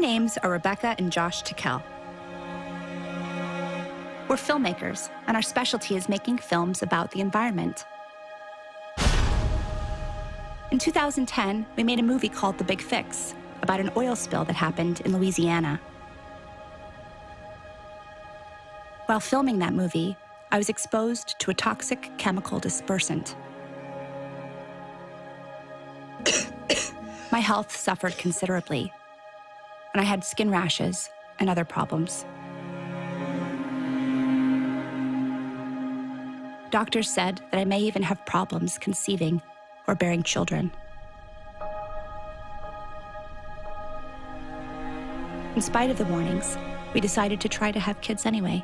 names are Rebecca and Josh Tickell. We're filmmakers, and our specialty is making films about the environment. In 2010, we made a movie called The Big Fix about an oil spill that happened in Louisiana. While filming that movie, I was exposed to a toxic chemical dispersant. My health suffered considerably, and I had skin rashes and other problems. Doctors said that I may even have problems conceiving or bearing children. In spite of the warnings, we decided to try to have kids anyway.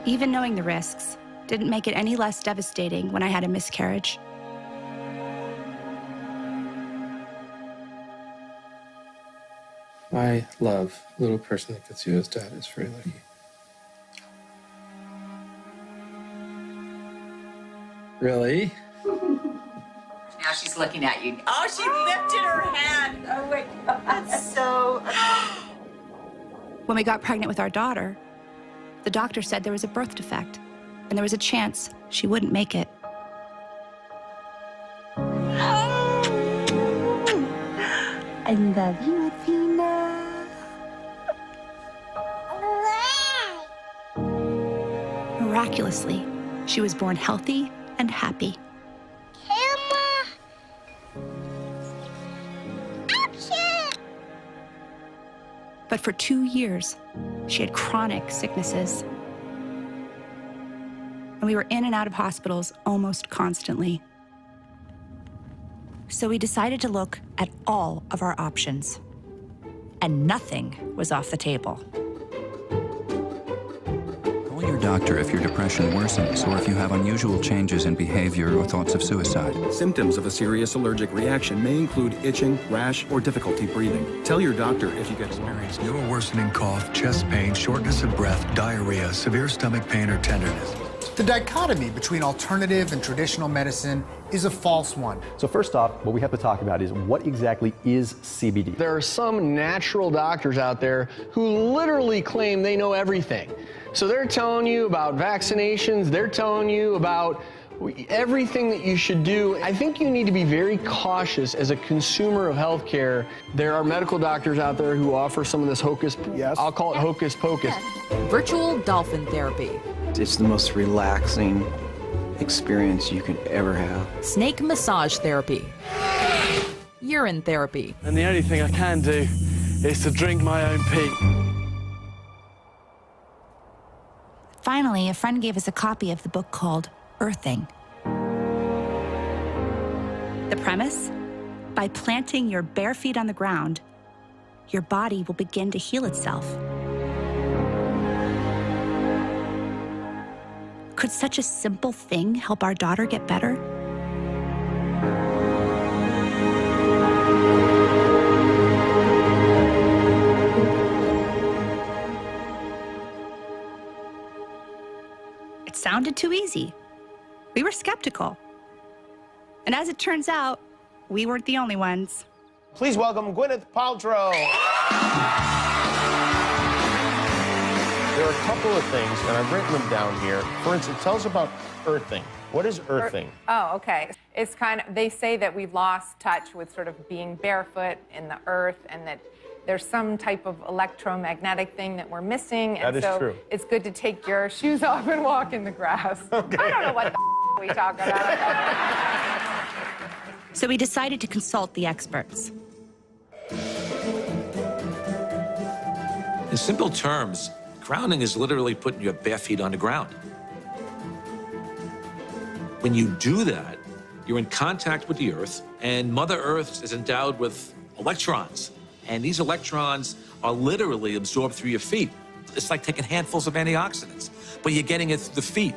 Even knowing the risks didn't make it any less devastating when I had a miscarriage. I love a little person that gets you as dad is very lucky. Really? Now she's looking at you. Oh, she lifted her hand. Oh my God. That's so... When we got pregnant with our daughter, the doctor said there was a birth defect, and there was a chance she wouldn't make it. I love you, Athena. Miraculously, she was born healthy and happy. Camera! Action! But for 2 years, she had chronic sicknesses. And we were in and out of hospitals almost constantly. So we decided to look at all of our options. And nothing was off the table. Call your doctor if your depression worsens or if you have unusual changes in behavior or thoughts of suicide. Symptoms of a serious allergic reaction may include itching, rash, or difficulty breathing. Tell your doctor if you get experience new or worsening cough, chest pain, shortness of breath, diarrhea, severe stomach pain, or tenderness. The dichotomy between alternative and traditional medicine is a false one. So first off, what we have to talk about is what exactly is CBD? There are some natural doctors out there who literally claim they know everything. So they're telling you about vaccinations, they're telling you about everything that you should do. I think you need to be very cautious as a consumer of healthcare. There are medical doctors out there who offer some of this I'll call it hocus pocus. Virtual dolphin therapy. It's the most relaxing experience you can ever have. Snake massage therapy. Urine therapy. And the only thing I can do is to drink my own pee. Finally, a friend gave us a copy of the book called Earthing. The premise? By planting your bare feet on the ground, your body will begin to heal itself. Could such a simple thing help our daughter get better? It sounded too easy. We were skeptical. And as it turns out, we weren't the only ones. Please welcome Gwyneth Paltrow. There are a couple of things, and I've written them down here. For instance, tell us about earthing. What is earthing? Oh, okay. It's kind of, they say that we've lost touch with sort of being barefoot in the earth, and that there's some type of electromagnetic thing that we're missing. And that is so true. It's good to take your shoes off and walk in the grass. Okay. I don't know what the we talk about. So we decided to consult the experts. In simple terms, grounding is literally putting your bare feet on the ground. When you do that, you're in contact with the Earth, and Mother Earth is endowed with electrons. And these electrons are literally absorbed through your feet. It's like taking handfuls of antioxidants, but you're getting it through the feet.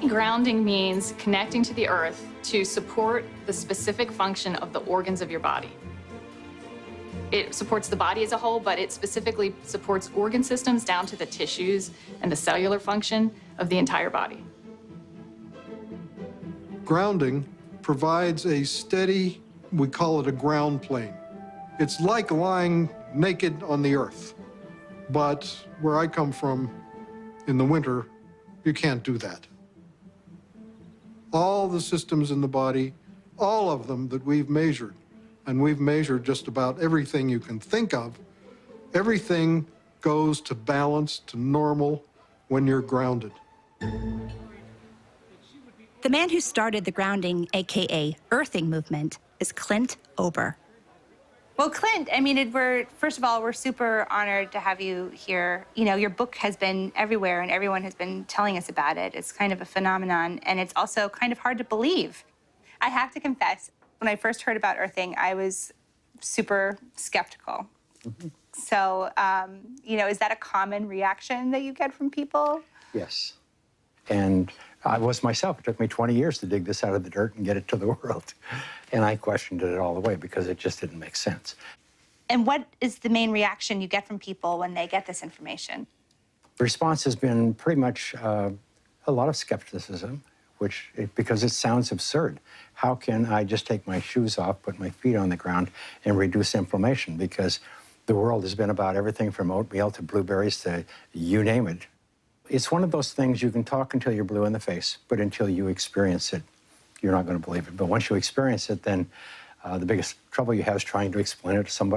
Grounding means connecting to the earth to support the specific function of the organs of your body. It supports the body as a whole, but it specifically supports organ systems down to the tissues and the cellular function of the entire body. Grounding provides a steady We call it a ground plane. It's like lying naked on the earth. But where I come from, in the winter, you can't do that. All the systems in the body, all of them that we've measured, and we've measured just about everything you can think of, everything goes to balance, to normal, when you're grounded. The man who started the grounding, AKA earthing movement, is Clint Ober. Well, Clint, I mean, first of all, we're super honored to have you here. You know, your book has been everywhere and everyone has been telling us about it. It's kind of a phenomenon, and it's also kind of hard to believe. I have to confess, when I first heard about earthing, I was super skeptical. So, you know, is that a common reaction that you get from people? Yes. And I was myself. It took me 20 years to dig this out of the dirt and get it to the world. And I questioned it all the way because it just didn't make sense. And what is the main reaction you get from people when they get this information? The response has been pretty much a lot of skepticism, because it sounds absurd. How can I just take my shoes off, put my feet on the ground, and reduce inflammation? Because the world has been about everything from oatmeal to blueberries to you name it. It's one of those things you can talk until you're blue in the face, but until you experience it, you're not going to believe it. But once you experience it, then the biggest trouble you have is trying to explain it to somebody.